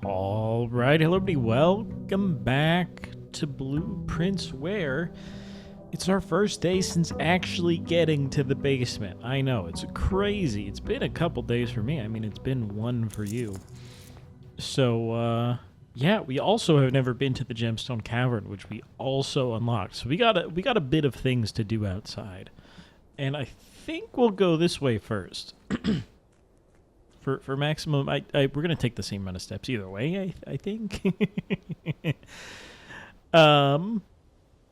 All right, hello everybody. Welcome back to Blueprints, where it's our first day since actually getting to the basement. I know, it's crazy. It's been a couple days for me. I mean, it's been one for you. So, yeah, we also have never been to the Gemstone Cavern, which we also unlocked. So we got a bit of things to do outside. And I think we'll go this way first. For maximum, we're gonna take the same amount of steps either way. I think. I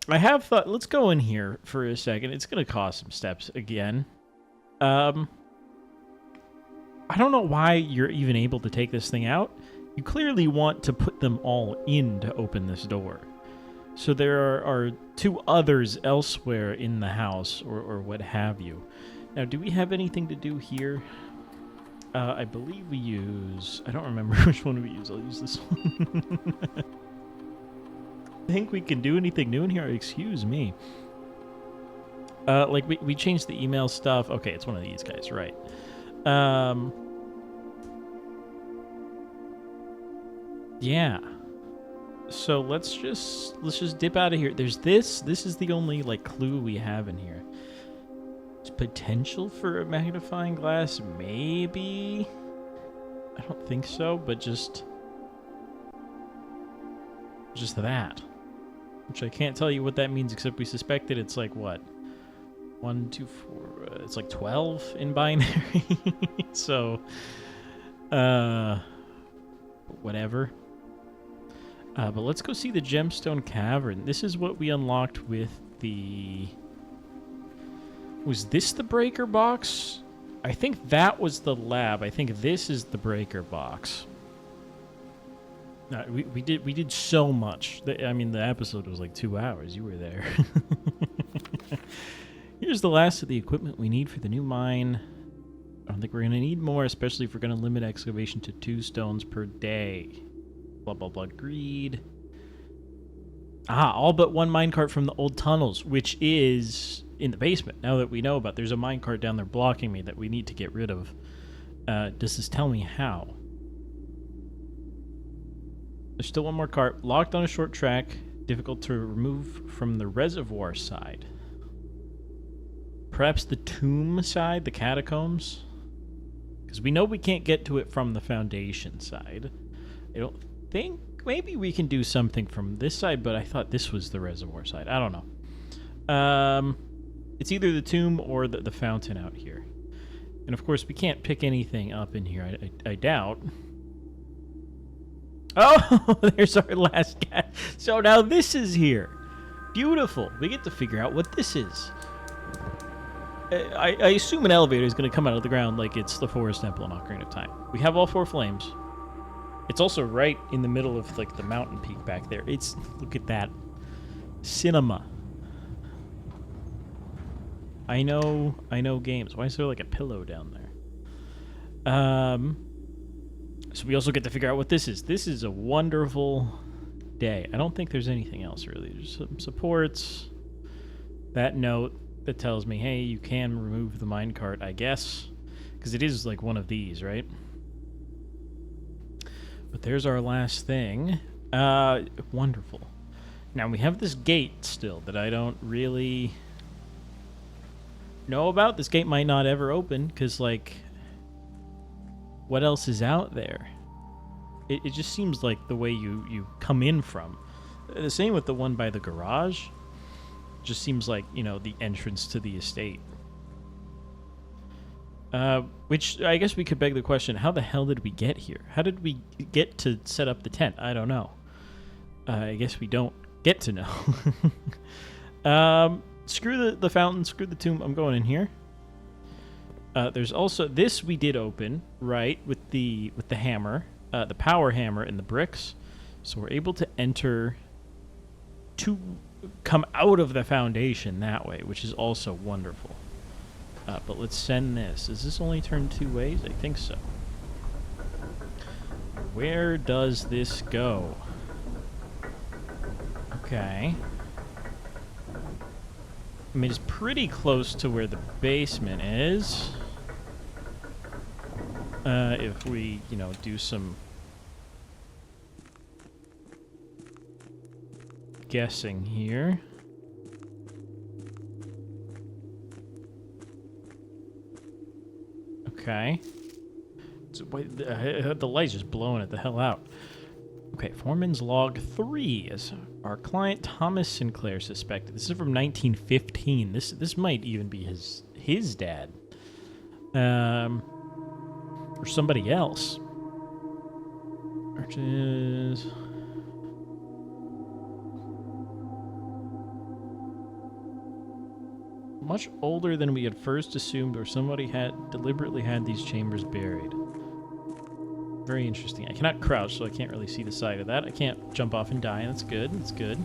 have thought. Let's go in here for a second. It's gonna cost some steps again. I don't know why you're even able to take this thing out. You clearly want to put them all in to open this door. So there are two others elsewhere in the house, or what have you. Now, do we have anything to do here? I believe we use... I don't remember which one we use. I'll use this one. Think we can do anything new in here? Excuse me. Like, we changed the email stuff. Okay, it's one of these guys, right. Yeah. So let's just dip out of here. There's this. This is the only, like, clue we have in here. Potential for a magnifying glass, maybe. I don't think so, but just that, which I can't tell you what that means, except we suspected it's like what, 1, 2, 4. It's like 12 in binary. So, whatever. But let's go see the Gemstone Cavern. This is what we unlocked with the. Was this the breaker box? I think that was the lab. I think this is the breaker box. We did so much. I mean, the episode was like 2 hours. You were there. Here's the last of the equipment we need for the new mine. I don't think we're going to need more, especially if we're going to limit excavation to 2 stones per day. Blah, blah, blah. Greed. All but one minecart from the old tunnels, which is in the basement. Now that we know about, there's a minecart down there blocking me that we need to get rid of. Does this tell me how? There's still one more cart locked on a short track, difficult to remove from the reservoir side. Perhaps the tomb side, the catacombs, because we know we can't get to it from the foundation side. I don't think. Maybe we can do something from this side, but I thought this was the reservoir side. I don't know. It's either the tomb or the fountain out here. And of course, we can't pick anything up in here, I doubt. Oh, there's our last cat. So now this is here. Beautiful. We get to figure out what this is. I assume an elevator is going to come out of the ground like it's the Forest Temple in Ocarina of Time. We have all 4 flames. It's also right in the middle of, like, the mountain peak back there. Look at that. Cinema. I know games. Why is there, like, a pillow down there? So we also get to figure out what this is. This is a wonderful day. I don't think there's anything else, really. There's some supports. That note that tells me, hey, you can remove the minecart, I guess. Because it is, like, one of these, right? But there's our last thing. Wonderful. Now, we have this gate still that I don't really know about. This gate might not ever open, because, like, what else is out there? It just seems like the way you come in from. The same with the one by the garage. Just seems like, you know, the entrance to the estate. Which, I guess we could beg the question, how the hell did we get here? How did we get to set up the tent? I don't know. I guess we don't get to know. Screw the fountain, screw the tomb. I'm going in here. There's also... This we did open, right, with the hammer. The power hammer and the bricks. So we're able to enter... to come out of the foundation that way, which is also wonderful. But let's send this. Does this only turn 2 ways? I think so. Where does this go? Okay. I mean, it's pretty close to where the basement is. If we, you know, do some guessing here. Okay. Wait, the light's just blowing it the hell out. Okay, Foreman's Log 3 is our client Thomas Sinclair suspected. This is from 1915. This might even be his dad. Or somebody else. Arches. Much older than we had first assumed, or somebody had deliberately had these chambers buried. Very interesting. I cannot crouch, so I can't really see the side of that. I can't jump off and die. That's good. That's good.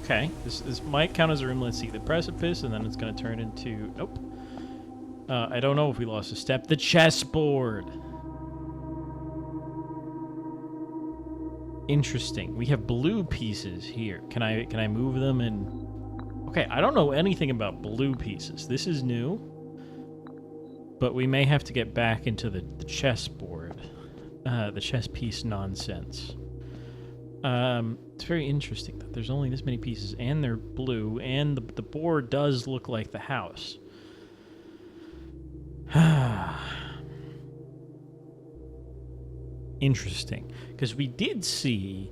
Okay, this might count as a room. Let's see, the precipice, and then it's going to turn into... Nope. I don't know if we lost a step. The chessboard! Interesting. We have blue pieces here. Can I move them and... Okay, I don't know anything about blue pieces. This is new. But we may have to get back into the chessboard. The chess piece nonsense. It's very interesting that there's only this many pieces, and they're blue, and the board does look like the house. Interesting, because we did see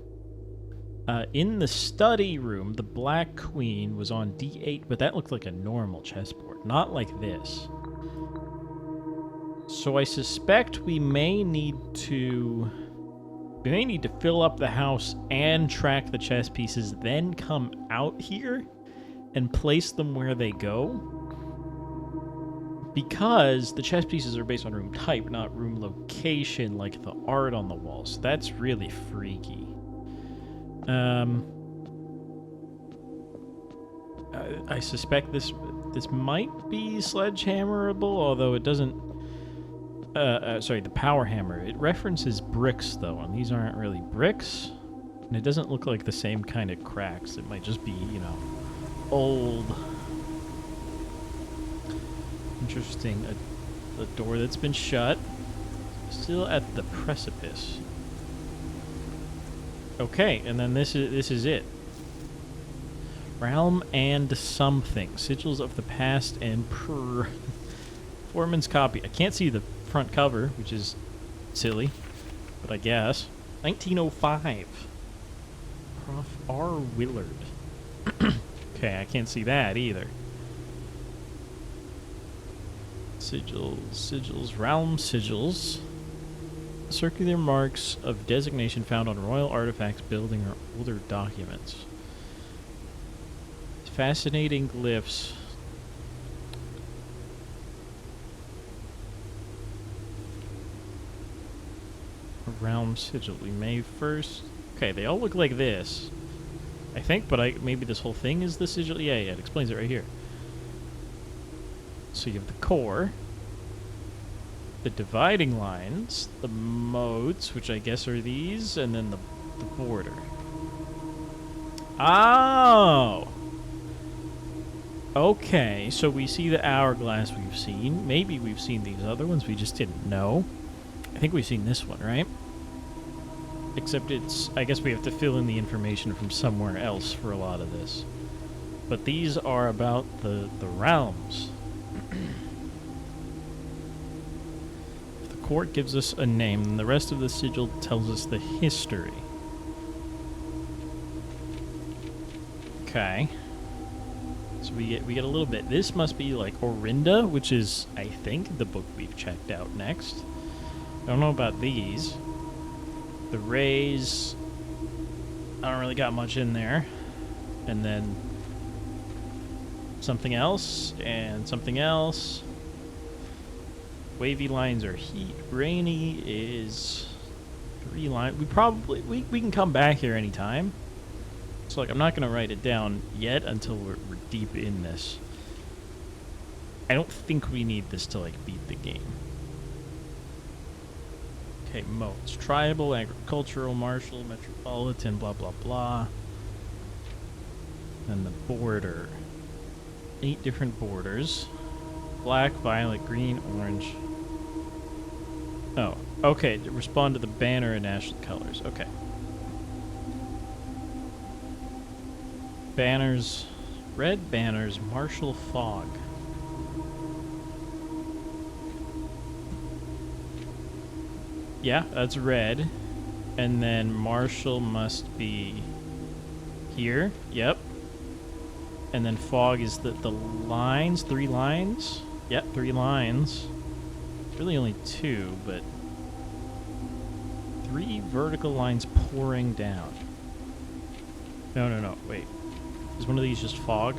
in the study room the Black Queen was on D8, but that looked like a normal chessboard, not like this. So I suspect we may need to fill up the house and track the chess pieces, then come out here and place them where they go. Because the chess pieces are based on room type, not room location, like the art on the walls. So that's really freaky. I suspect this might be sledgehammerable, although it doesn't... sorry, the power hammer. It references bricks, though, and these aren't really bricks. And it doesn't look like the same kind of cracks. It might just be, you know, old... Interesting. A door that's been shut. Still at the precipice. Okay, and then this is it. Realm and something. Sigils of the past and Foreman's copy. I can't see the front cover, which is silly, but I guess. 1905. Prof. R. Willard. Okay, I can't see that either. Sigils, realm sigils. Circular marks of designation found on royal artifacts, building, or older documents. Fascinating glyphs. A realm sigil. We may first... Okay, they all look like this, I think, but maybe this whole thing is the sigil? Yeah, it explains it right here. So you have the core, the dividing lines, the modes, which I guess are these, and then the border. Oh! Okay, so we see the hourglass we've seen. Maybe we've seen these other ones, we just didn't know. I think we've seen this one, right? Except it's... I guess we have to fill in the information from somewhere else for a lot of this. But these are about the realms. If the court gives us a name, then the rest of the sigil tells us the history. Okay. So we get a little bit. This must be like Orinda, which is, I think, the book we've checked out next. I don't know about these. The rays, I don't really got much in there. And then something else, and something else. Wavy lines are heat. Rainy is 3 lines. We can come back here anytime. So like, I'm not going to write it down yet until we're deep in this. I don't think we need this to like beat the game. Okay, modes. Tribal, agricultural, martial, metropolitan, blah, blah, blah. And the border. 8 different borders. black, violet, green, orange. Oh, okay. Respond to the banner and national colors. Okay. Banners. Red banners, martial fog. Yeah, that's red. And then martial must be here. Yep. And then fog is the lines, 3 lines. Yep, 3 lines. It's really only 2, but 3 vertical lines pouring down. No, wait. Is one of these just fog?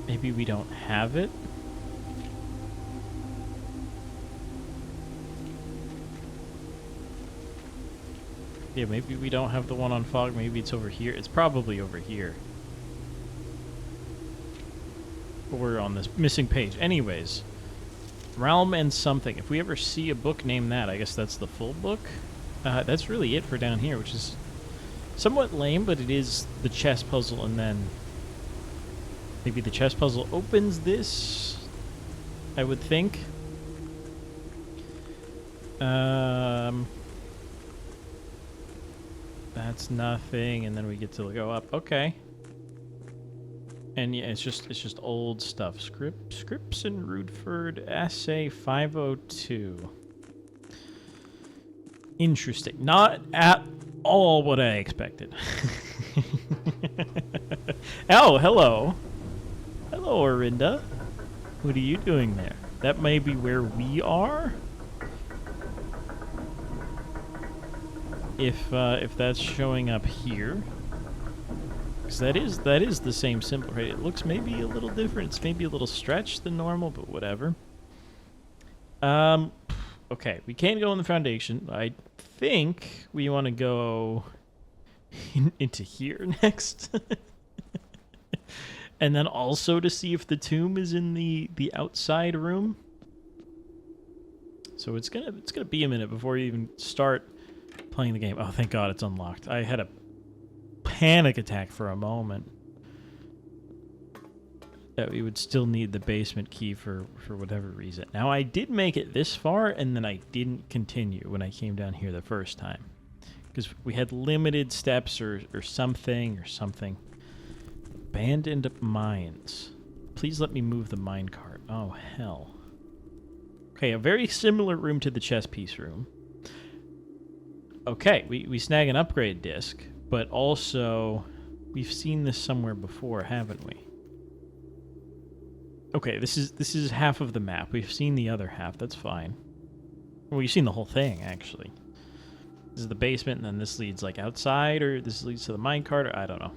Maybe we don't have it? Yeah, maybe we don't have the one on fog. Maybe it's over here. It's probably over here. But we're on this missing page. Anyways, Realm and something. If we ever see a book named that, I guess that's the full book. That's really it for down here, which is somewhat lame, but it is the chess puzzle, and then maybe the chess puzzle opens this, I would think. That's nothing, and then we get to go up. Okay. And yeah, it's just old stuff. Scripps and Rudford, Assay 502. Interesting. Not at all what I expected. Oh, hello. Hello, Orinda. What are you doing there? That may be where we are? If that's showing up here. Because that is the same symbol, right? It looks maybe a little different. It's maybe a little stretched than normal, but whatever. Okay, we can't go in the foundation. I think we want to go into here next. And then also to see if the tomb is in the outside room. So it's gonna be a minute before you even start playing the game. Oh, thank God it's unlocked. I had a panic attack for a moment that we would still need the basement key for whatever reason. Now, I did make it this far, and then I didn't continue when I came down here the first time. Because we had limited steps or something. Abandoned mines. Please let me move the minecart. Oh, hell. Okay, a very similar room to the chess piece room. Okay, we snag an upgrade disc, but also we've seen this somewhere before, haven't we? Okay, this is half of the map. We've seen the other half. That's fine. Well, you've seen the whole thing, actually. This is the basement, and then this leads, like, outside, or this leads to the minecart, or I don't know.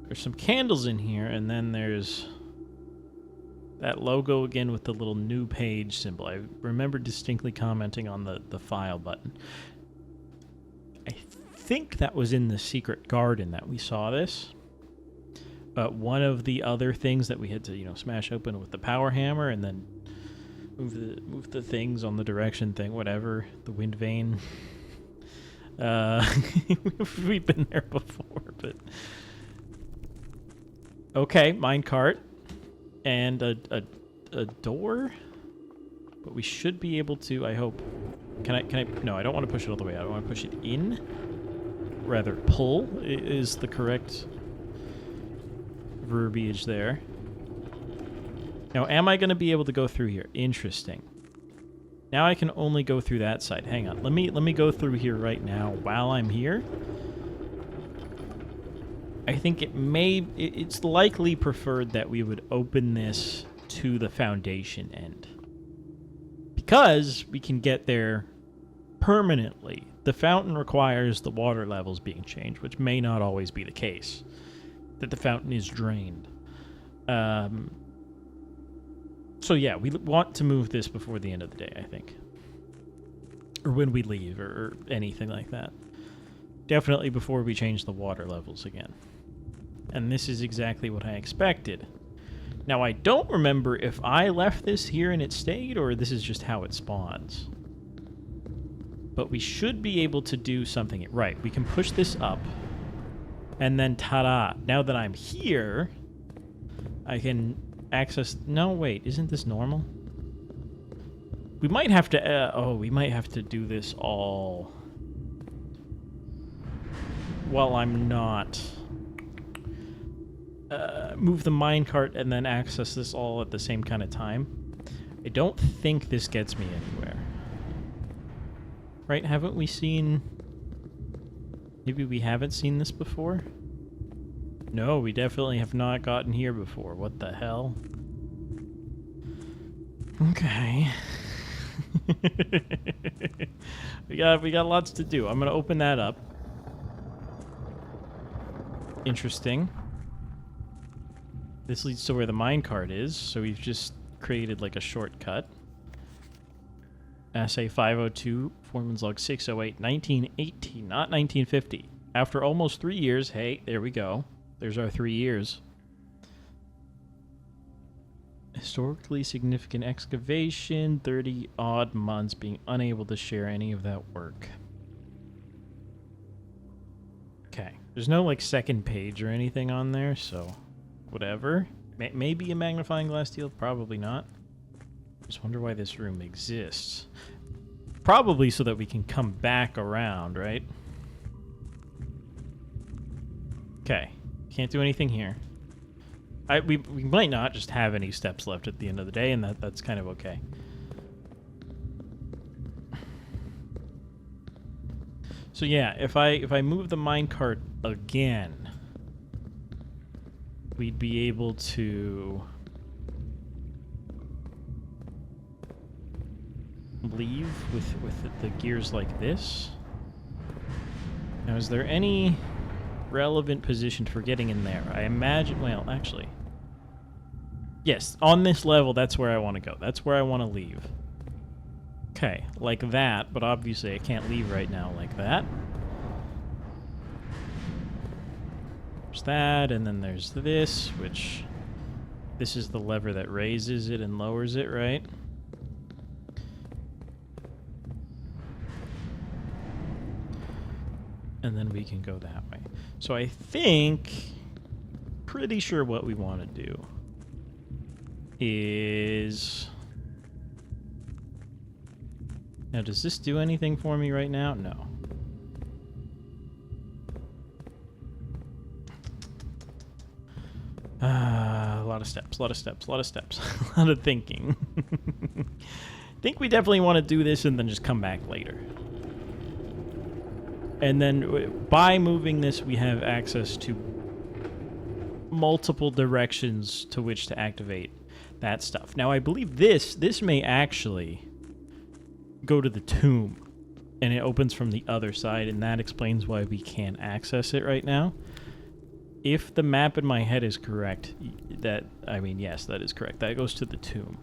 There's some candles in here, and then there's that logo again with the little new page symbol. I remember distinctly commenting on the file button. I think that was in the secret garden that we saw this. One of the other things that we had to, smash open with the power hammer and then move the things on the direction thing, whatever, the wind vane. We've been there before, but okay, minecart and a door, but we should be able to. I hope. Can I? No, I don't want to push it all the way out. I want to push it in. Rather, pull is the correct verbiage there. Now, am I going to be able to go through here? Interesting. Now I can only go through that side. Hang on. Let me go through here right now while I'm here. I think it's likely preferred that we would open this to the foundation end. Because we can get there permanently. The fountain requires the water levels being changed, which may not always be the case. That the fountain is drained. So yeah, we want to move this before the end of the day, I think. Or when we leave, or anything like that. Definitely before we change the water levels again. And this is exactly what I expected. Now, I don't remember if I left this here and it stayed, or this is just how it spawns. But we should be able to do something. Right, we can push this up. And then ta-da! Now that I'm here, I can access... No, wait, isn't this normal? We might have to... we might have to do this all... while I'm not... move the minecart and then access this all at the same kind of time. I don't think this gets me anywhere. Right? Haven't we seen... Maybe we haven't seen this before? No, we definitely have not gotten here before. What the hell? Okay. we got lots to do. I'm gonna open that up. Interesting. This leads to where the minecart is, so we've just created like a shortcut. Assay 502, Foreman's log 608, 1918, not 1950. After almost 3 years, hey, there we go. There's our 3 years. Historically significant excavation, 30-odd months being unable to share any of that work. Okay. There's no, like, second page or anything on there, so whatever. Maybe a magnifying glass deal, probably not. Just wonder why this room exists. Probably so that we can come back around, right? Okay. Can't do anything here. We might not just have any steps left at the end of the day, and that's kind of okay. So yeah, if I move the minecart again, we'd be able to leave with the gears like this. Now, is there any relevant position for getting in there? I imagine, well, actually, yes, on this level, that's where I want to go. That's where I want to leave. Okay, like that, but obviously I can't leave right now like that. There's that, and then there's this, which this is the lever that raises it and lowers it, right? And then we can go that way. So I think, pretty sure what we want to do is... Now, does this do anything for me right now? No. A lot of steps, a lot of steps, a lot of steps, a lot of thinking. I think we definitely want to do this and then just come back later. And then by moving this, we have access to multiple directions to which to activate that stuff. Now, I believe this may actually go to the tomb, and it opens from the other side, and that explains why we can't access it right now. If the map in my head is correct, yes, that is correct. That goes to the tomb,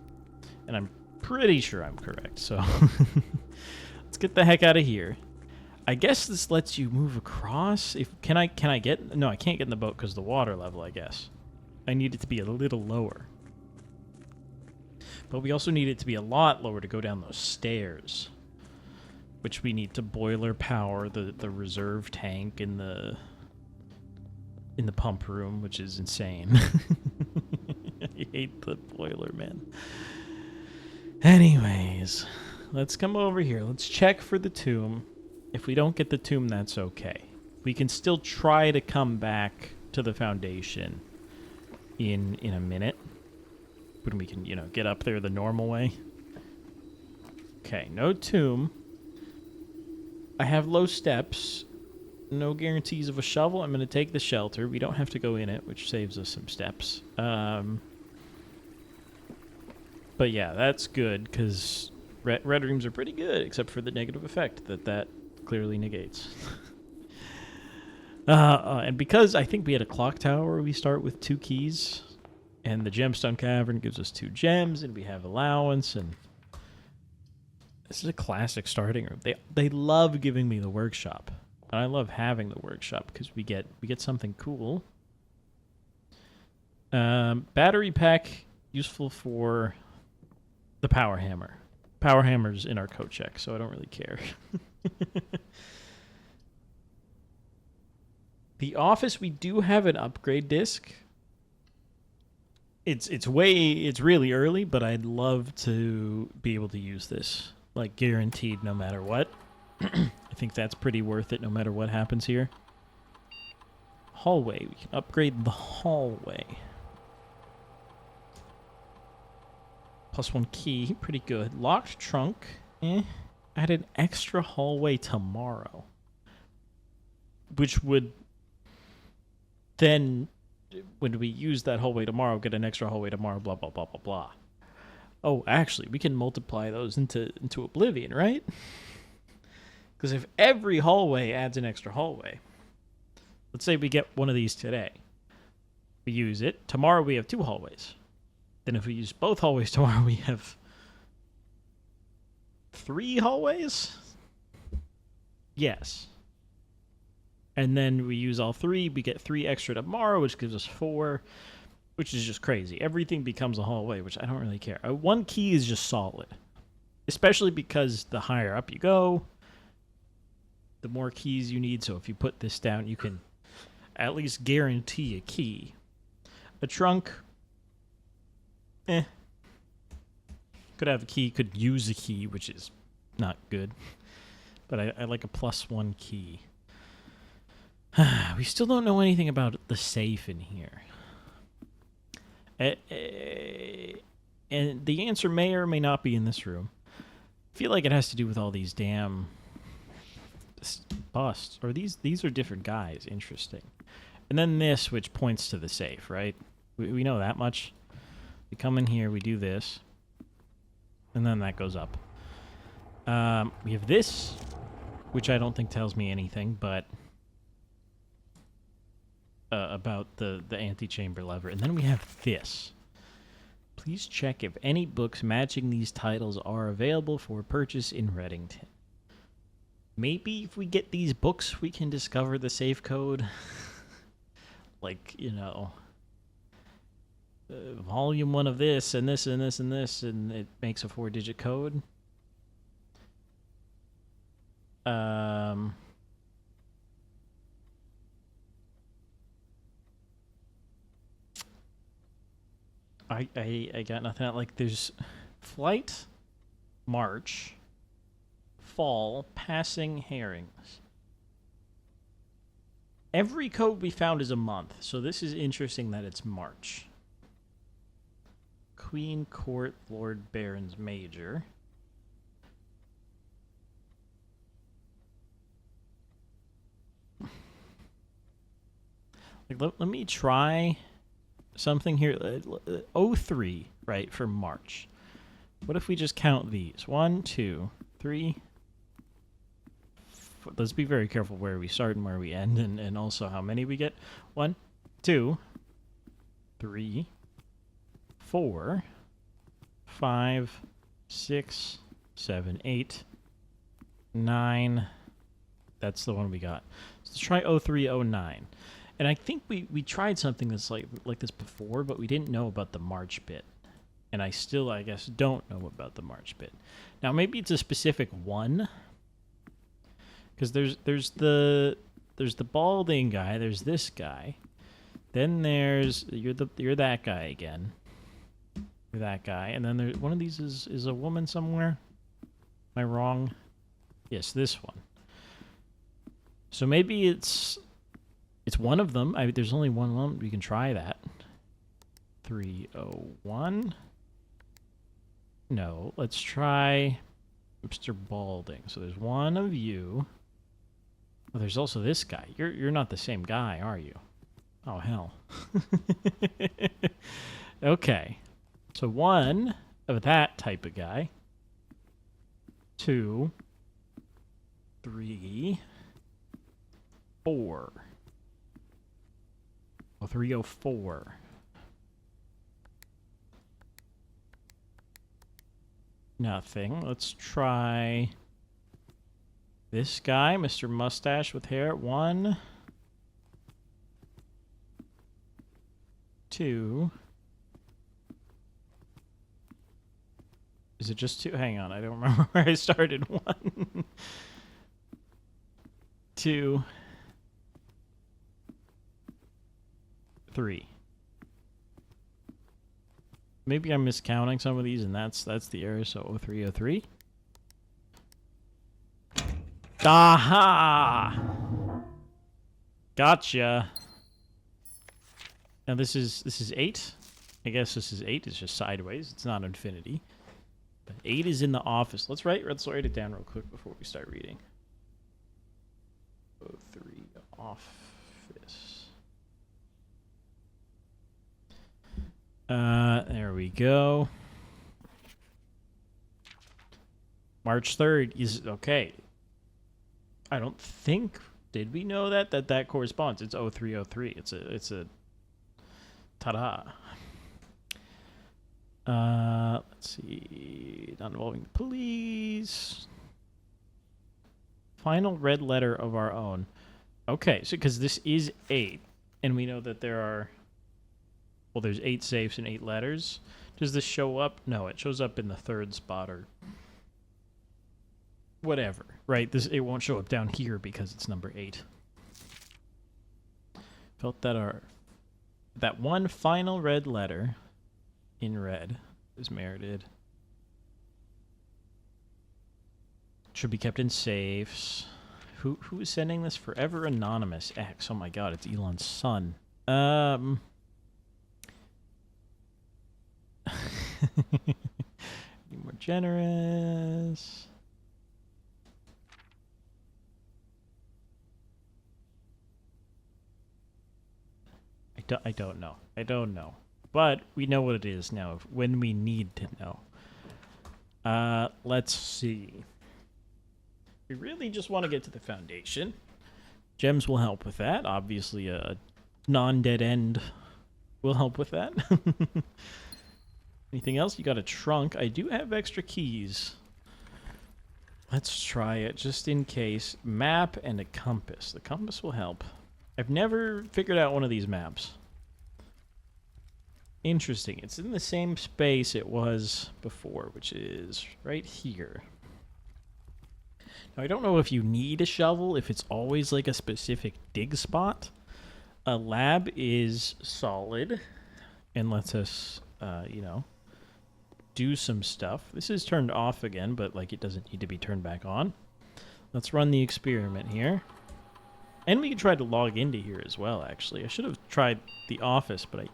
and I'm pretty sure I'm correct, so let's get the heck out of here. I guess this lets you move across. Can I get... No, I can't get in the boat because of the water level, I guess. I need it to be a little lower. But we also need it to be a lot lower to go down those stairs, which we need to boiler power the reserve tank in the pump room, which is insane. I hate the boiler, man. Anyways, let's come over here. Let's check for the tomb. If we don't get the tomb, that's okay. We can still try to come back to the foundation in a minute. When we can, get up there the normal way. Okay, no tomb. I have low steps. No guarantees of a shovel. I'm going to take the shelter. We don't have to go in it, which saves us some steps. But yeah, that's good, because red rooms are pretty good, except for the negative effect that clearly negates. And because I think we had a clock tower, we start with 2 keys. And the gemstone cavern gives us 2 gems, and we have allowance, and this is a classic starting room. They love giving me the workshop. And I love having the workshop because we get something cool. Battery pack, useful for the power hammer. Power hammer's in our code check, so I don't really care. The office, we do have an upgrade disc. It's really early, but I'd love to be able to use this, like, guaranteed no matter what. I think that's pretty worth it no matter what happens here. Hallway, we can upgrade the hallway. +1 key, pretty good. Locked trunk, add an extra hallway tomorrow, which would then, when we use that hallway tomorrow, get an extra hallway tomorrow, blah, blah, blah, blah, blah. Oh, actually, we can multiply those into oblivion, right? Because if every hallway adds an extra hallway, let's say we get one of these today. We use it. Tomorrow we have 2 hallways. Then if we use both hallways tomorrow, we have 3 hallways? Yes. And then we use all 3, we get 3 extra tomorrow, which gives us 4, which is just crazy. Everything becomes a hallway, which I don't really care. 1 key is just solid, especially because the higher up you go, the more keys you need. So if you put this down, you can at least guarantee a key. A trunk, could have a key, could use a key, which is not good. But I like a +1 key. We still don't know anything about the safe in here. And the answer may or may not be in this room. I feel like it has to do with all these damn busts. Or these are different guys. Interesting. And then this, which points to the safe, right? We know that much. We come in here, we do this. And then that goes up. We have this, which I don't think tells me anything, but about the antechamber lever. And then we have this. Please check if any books matching these titles are available for purchase in Reddington. Maybe if we get these books, we can discover the safe code. Like, you know, volume 1 of this, and this, and this, and this, and it makes a 4-digit code. I got nothing. Like, there's flight, march, fall, passing herrings. Every code we found is a month, so this is interesting that it's March. Queen, Court, Lord, Barons, Major. Like, let me try something here. 03, right, for March. What if we just count these? 1, 2, 3. Let's be very careful where we start and where we end, and also how many we get. 1, 2, 3, 4, 5, 6, 7, 8, 9. That's the one we got. So let's try 0309. And I think we tried something that's like this before, but we didn't know about the March bit. And I still, I guess, don't know about the March bit. Now, maybe it's a specific one. Because there's the balding guy, there's this guy. Then there's you're that guy again. You're that guy. And then there's one of these is a woman somewhere. Am I wrong? Yes, this one. So maybe it's one of them. There's only one one. We can try that. 301. No, let's try Mr. Balding. So there's one of you. Oh, there's also this guy. You're not the same guy, are you? Oh, hell. Okay. So 1 of that type of guy. 2, 3, 4. Oh, 304. Nothing. Let's try this guy, Mr. Mustache with hair. 1, 2. Is it just 2? Hang on, I don't remember where I started. 1, 2, 3. Maybe I'm miscounting some of these, and that's the error. So 0303. Aha! Gotcha. Now this is 8. I guess this is 8. It's just sideways. It's not infinity. But 8 is in the office. Let's write it down real quick before we start reading. 03 office. There we go. March 3rd is okay. I don't think, did we know that corresponds? It's 0303. It's a ta-da. Let's see. Not involving the police. Final red letter of our own. Okay, so because this is 8, and we know that there's 8 safes and 8 letters. Does this show up? No, it shows up in the 3rd spot or whatever, right? It won't show up down here because it's number 8. Felt that one final red letter in red is merited. Should be kept in safes. Who is sending this? Forever Anonymous X. Oh my god, it's Elon's son. Be more generous. I don't know. I don't know. But we know what it is now when we need to know. Let's see. We really just want to get to the foundation. Gems will help with that. Obviously, a non-dead end will help with that. Anything else? You got a trunk. I do have extra keys. Let's try it just in case. Map and a compass. The compass will help. I've never figured out one of these maps. Interesting. It's in the same space it was before, which is right here. Now, I don't know if you need a shovel, if it's always like a specific dig spot. A lab is solid and lets us, do some stuff. This is turned off again, but like it doesn't need to be turned back on. Let's run the experiment here. And we can try to log into here as well, actually. I should have tried the office, but I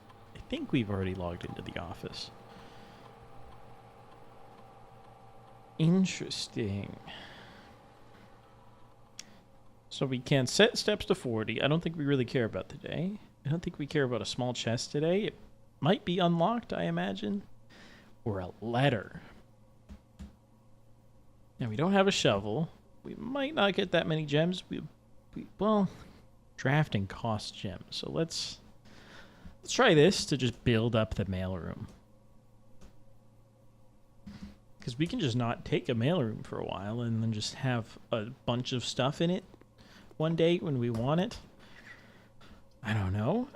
think we've already logged into the office. Interesting. So we can set steps to 40. I don't think we really care about today. I don't think we care about a small chest today. It might be unlocked, I imagine. Or a letter. Now, we don't have a shovel. We might not get that many gems. Well, drafting costs gems. So let's try this to just build up the mailroom. Because we can just not take a mailroom for a while and then just have a bunch of stuff in it one day when we want it. I don't know.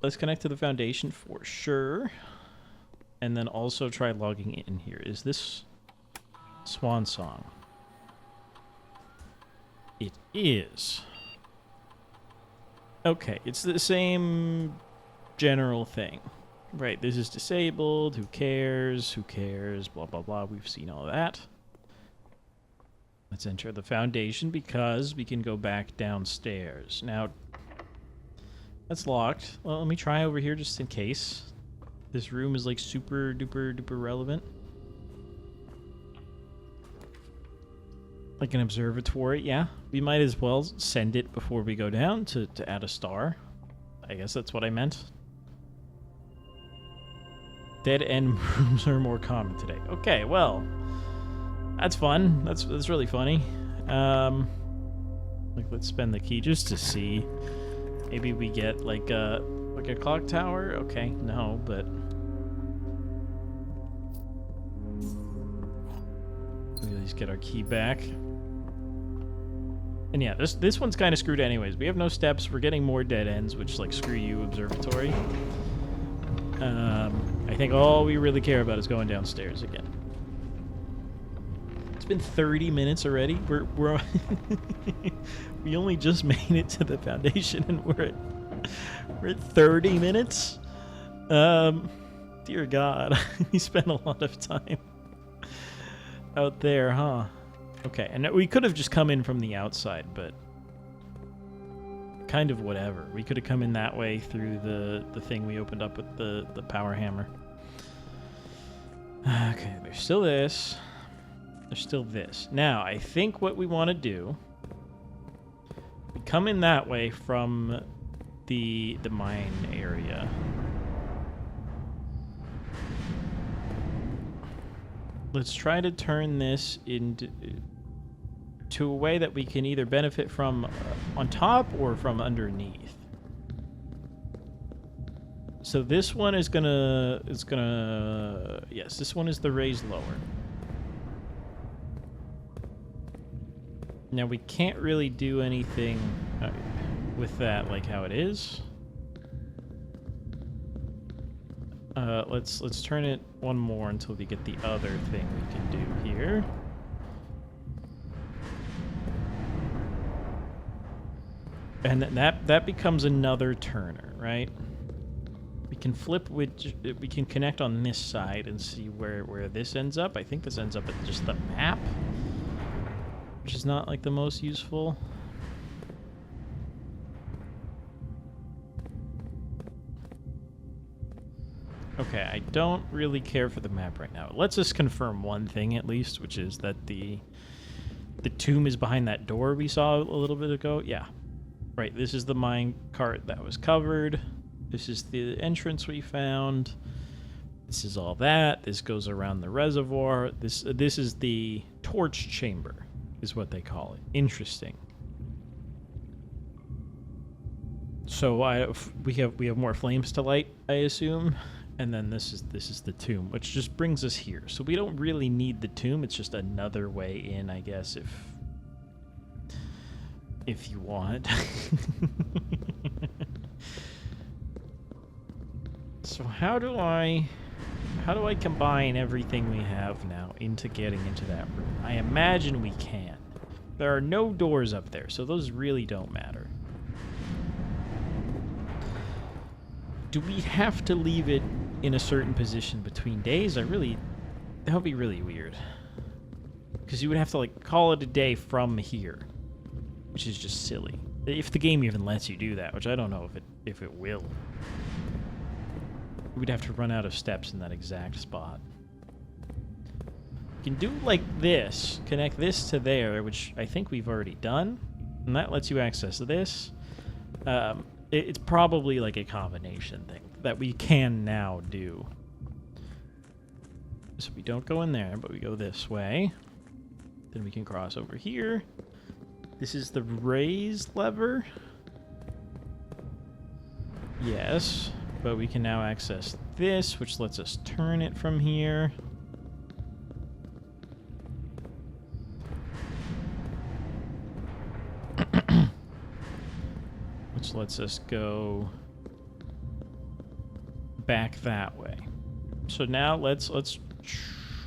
Let's connect to the foundation for sure. And then also try logging in here. Is this Swan Song? It is. Okay, it's the same general thing. Right, this is disabled. Who cares? Who cares? Blah, blah, blah. We've seen all that. Let's enter the foundation because we can go back downstairs. Now, that's locked. Well, let me try over here just in case. This room is like super duper duper relevant. Like an observatory, yeah. We might as well send it before we go down to add a star. I guess that's what I meant. Dead end rooms are more common today. Okay, well, that's fun. That's really funny. Like, let's spend the key just to see. Maybe we get like a clock tower. Okay, no, but we at least get our key back. And yeah, this one's kind of screwed anyways. We have no steps. We're getting more dead ends, which, like, screw you, observatory. I think all we really care about is going downstairs again. It's been 30 minutes already. We're we only just made it to the foundation, and we're at We're at 30 minutes? Dear God. We spent a lot of time out there, huh? Okay, and we could have just come in from the outside, but kind of whatever. We could have come in that way through the thing we opened up with the power hammer. Okay, there's still this. There's still this. Now, I think what we want to do, we come in that way from the mine area. Let's try to turn this into to a way that we can either benefit from on top or from underneath. So this one is gonna yes, this one is the raised lower. Now we can't really do anything with that like how it is. Let's turn it one more until we get the other thing we can do here. And that becomes another turner, right? We can flip with, we can connect on this side and see where this ends up. I think this ends up at just the map, which is not like the most useful. Okay, I don't really care for the map right now. Let's just confirm one thing at least, which is that the tomb is behind that door we saw a little bit ago. Yeah. Right, this is the mine cart that was covered. This is the entrance we found. This is all that. This goes around the reservoir. This is the torch chamber, is what they call it. Interesting. So we have more flames to light, I assume, and then this is the tomb, which just brings us here. So we don't really need the tomb. It's just another way in, I guess, if you want. So how do I combine everything we have now into getting into that room? I imagine we can. There are no doors up there, so those really don't matter. Do we have to leave it in a certain position between days? That would be really weird. Because you would have to like call it a day from here, which is just silly. If the game even lets you do that, which I don't know if it will. We'd have to run out of steps in that exact spot. You can do like this, connect this to there, which I think we've already done, and that lets you access this. It's probably like a combination thing that we can now do. So we don't go in there, but we go this way. Then we can cross over here. This is the raised lever. Yes, but we can now access this, which lets us turn it from here. Which lets us go back that way. So now let's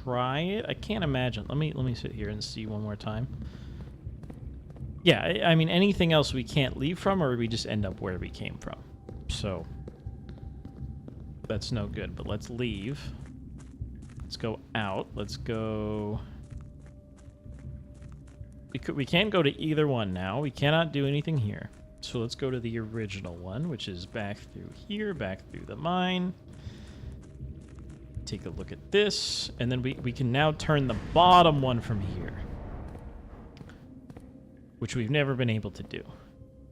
try it. I can't imagine. Let me sit here and see one more time. Yeah, I mean, anything else we can't leave from, or we just end up where we came from. So that's no good, but let's leave. Let's go out. Let's go... We can't go to either one now. We cannot do anything here. So let's go to the original one, which is back through here, back through the mine. Take a look at this, and then we can now turn the bottom one from here, which we've never been able to do.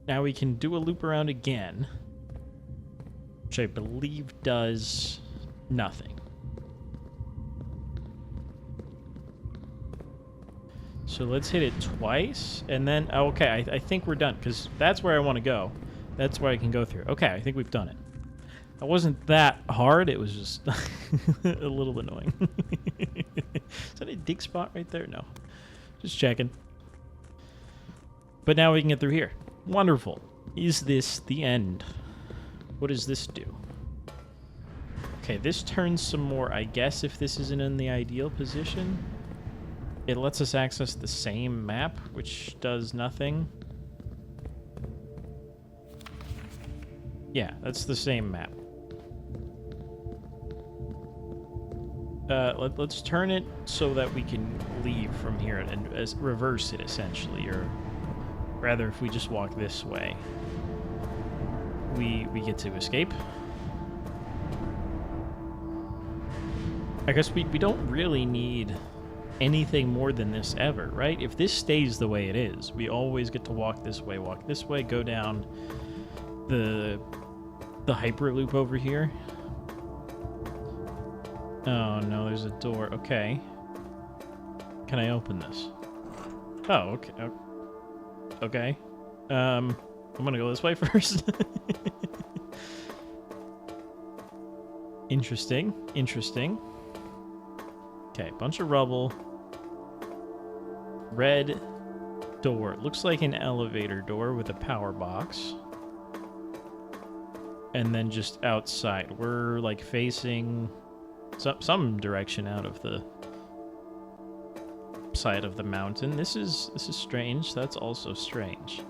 Now we can do a loop around again, which I believe does nothing. So let's hit it twice, and then... Oh, okay, I think we're done, because that's where I want to go. That's where I can go through. Okay, I think we've done it. It wasn't that hard, it was just a little annoying. Is that a dig spot right there? No. Just checking. But now we can get through here. Wonderful. Is this the end? What does this do? Okay, this turns some more, I guess, if this isn't in the ideal position. It lets us access the same map, which does nothing. Yeah, that's the same map. Let's turn it so that we can leave from here and reverse it, essentially. Or rather, if we just walk this way, we get to escape. I guess we don't really need anything more than this ever, right? If this stays the way it is, we always get to walk this way, go down the Hyperloop over here. Oh no, there's a door. Okay. Can I open this? Oh, okay. Okay. I'm gonna go this way first. Interesting. Okay, bunch of rubble. Red door. Looks like an elevator door with a power box. And then just outside. We're like facing some direction out of the side of the mountain. This is strange. That's also strange.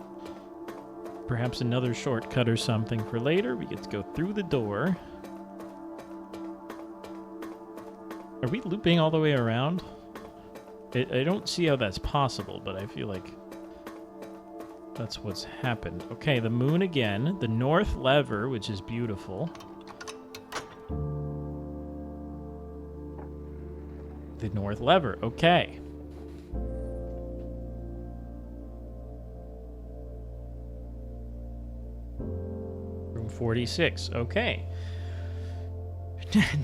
Perhaps another shortcut or something for later. We get to go through the door. Are we looping all the way around? I don't see how that's possible, but I feel like that's what's happened. Okay, the moon again. The north lever, which is beautiful. The north lever. Okay. Room 46. Okay.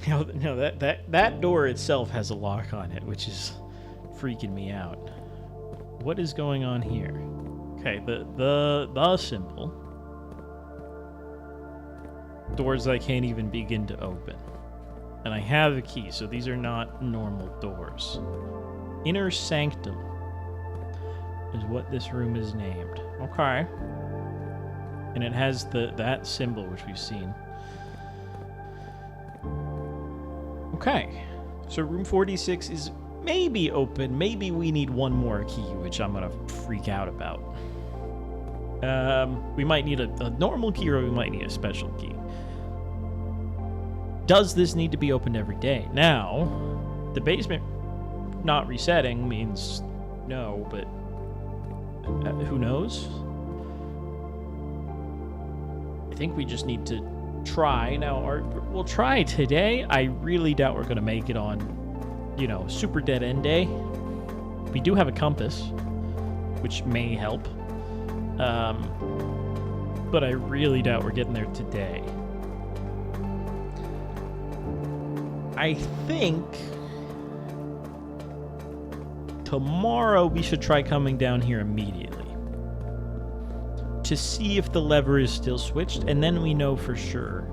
now that door itself has a lock on it, which is freaking me out. What is going on here? Okay, the symbol. Doors I can't even begin to open. And I have a key, so these are not normal doors. Inner Sanctum is what this room is named. Okay. And it has that symbol, which we've seen. Okay. So room 46 is maybe open. Maybe we need one more key, which I'm going to freak out about. We might need a normal key, or we might need a special key. Does this need to be opened every day? Now, the basement not resetting means no, but who knows? I think we just need to try. Now, we'll try today. I really doubt we're going to make it on, super dead end day. We do have a compass, which may help. But I really doubt we're getting there today. I think tomorrow we should try coming down here immediately to see if the lever is still switched, and then we know for sure,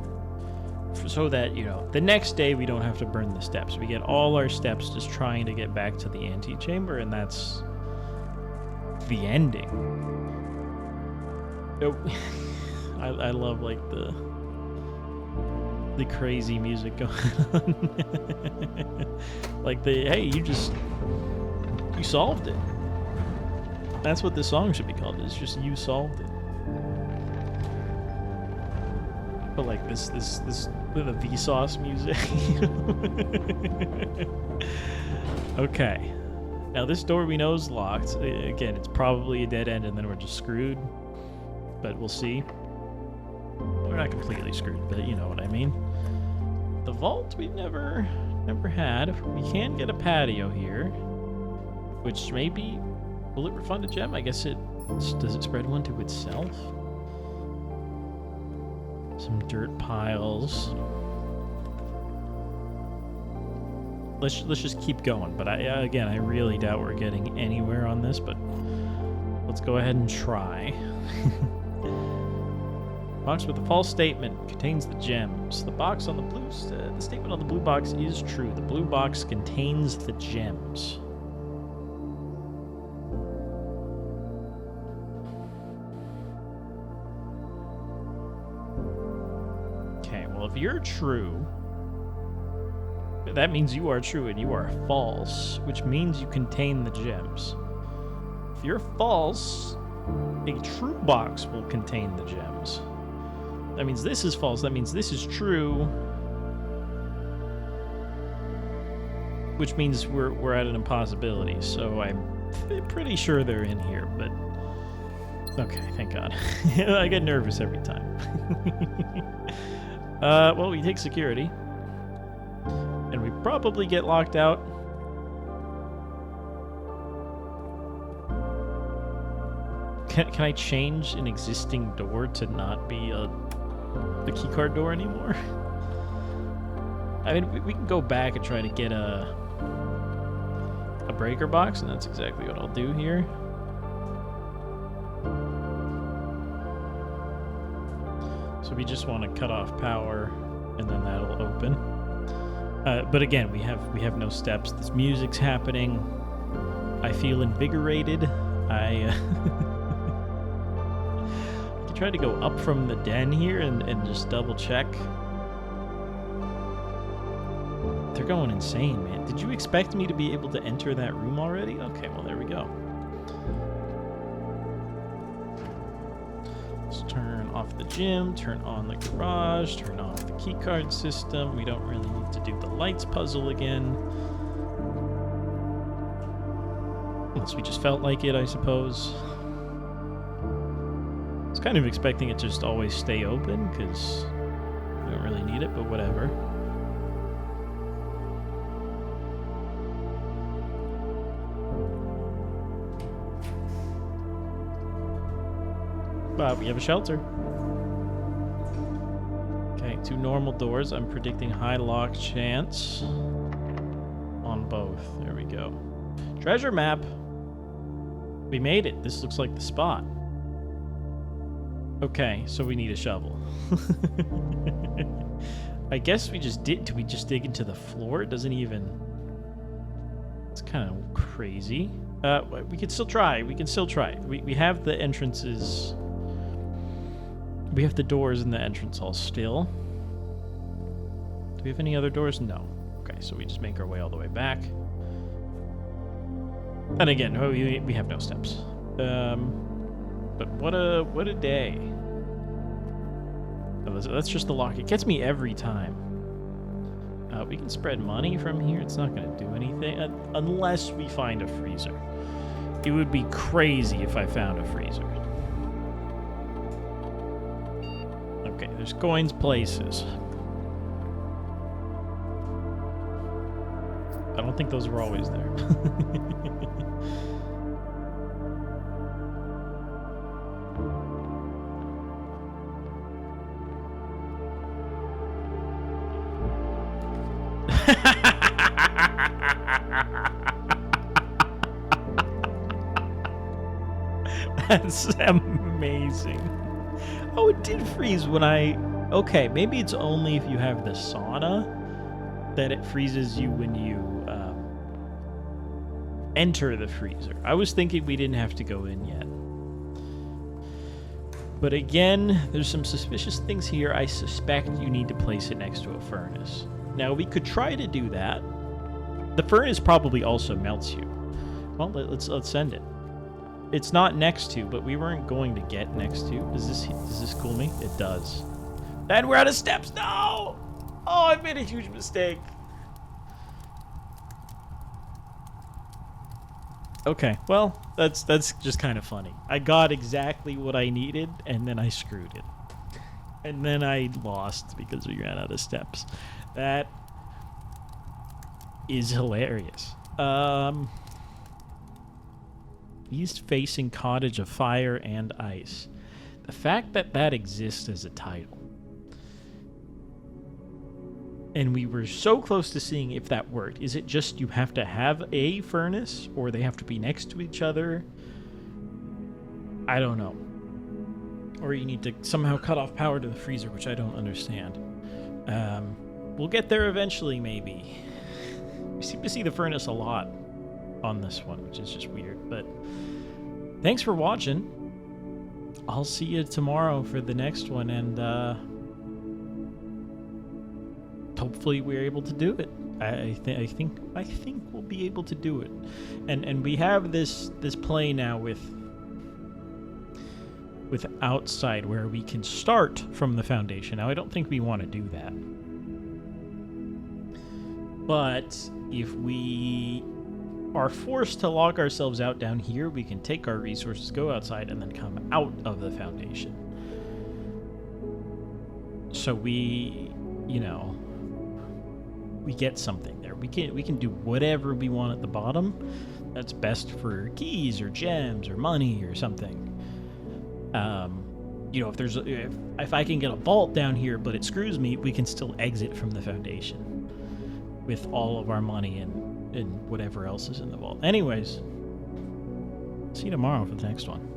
so that, the next day we don't have to burn the steps. We get all our steps just trying to get back to the antechamber, and that's the ending. I love, like, the crazy music going on. Like hey, you solved it. That's what this song should be called. It's just you solved it. But like this with a Vsauce music. Okay. Now this door we know is locked. Again, it's probably a dead end, and then we're just screwed. But we'll see. We're not completely screwed, but you know what I mean. The vault we've never had. We can get a patio here, which maybe will it refund a gem? I guess does it spread one to itself? Some dirt piles. Let's just keep going. But I really doubt we're getting anywhere on this. But let's go ahead and try. Box with a false statement contains the gems. The statement on the blue box is true. The blue box contains the gems. Okay, well, if you're true, that means you are true and you are false, which means you contain the gems. If you're false, a true box will contain the gems. That means this is false. That means this is true. Which means we're at an impossibility. So I'm pretty sure they're in here, but okay, thank God. I get nervous every time. Well, we take security. And we probably get locked out. Can I change an existing door to not be a keycard door anymore? I mean, we can go back and try to get a breaker box, and that's exactly what I'll do here. So we just want to cut off power, and then that'll open. But again, we have no steps. This music's happening. I feel invigorated. I can try to go up from the den here and just double check. They're going insane, man. Did you expect me to be able to enter that room already? Okay, well, there we go. Let's turn off the gym, turn on the garage, turn off the keycard system. We don't really need to do the lights puzzle again. Unless we just felt like it, I suppose. I was kind of expecting it to just always stay open, because we don't really need it, but whatever. We have a shelter. Okay, 2 normal doors. I'm predicting high lock chance on both. There we go. Treasure map. We made it. This looks like the spot. Okay, so we need a shovel. I guess we just did. Do we just dig into the floor? It doesn't even... It's kind of crazy. We can still try. We can still try. We have the entrances... We have the doors in the entrance hall still. Do we have any other doors? No. Okay, so we just make our way all the way back. And again, we have no steps. But what a day. Oh, that's just the lock. It gets me every time. We can spread money from here. It's not going to do anything unless we find a freezer. It would be crazy if I found a freezer. Okay, there's coins places. I don't think those were always there. That's amazing. Oh, it did freeze when I... Okay, maybe it's only if you have the sauna that it freezes you when you enter the freezer. I was thinking we didn't have to go in yet. But again, there's some suspicious things here. I suspect you need to place it next to a furnace. Now, we could try to do that. The furnace probably also melts you. Well, let's send it. It's not next to, but we weren't going to get next to. Does this cool me? It does. And we're out of steps. No! Oh, I made a huge mistake. Okay, well, that's just kind of funny. I got exactly what I needed, and then I screwed it. And then I lost because we ran out of steps. That is hilarious. East-facing cottage of fire and ice. The fact that that exists as a title. And we were so close to seeing if that worked. Is it just you have to have a furnace, or they have to be next to each other? I don't know. Or you need to somehow cut off power to the freezer, which I don't understand. We'll get there eventually, maybe. We seem to see the furnace a lot on this one, which is just weird. But thanks for watching. I'll see you tomorrow for the next one, and hopefully we're able to do it. I think we'll be able to do it. And we have this play now with with outside where we can start from the foundation. Now, I don't think we want to do that. But if we are forced to lock ourselves out down here, we can take our resources, go outside, and then come out of the foundation. So we, we get something there. We can do whatever we want at the bottom. That's best for keys or gems or money or something. If I can get a vault down here, but it screws me, we can still exit from the foundation with all of our money and whatever else is in the vault. Anyways, see you tomorrow for the next one.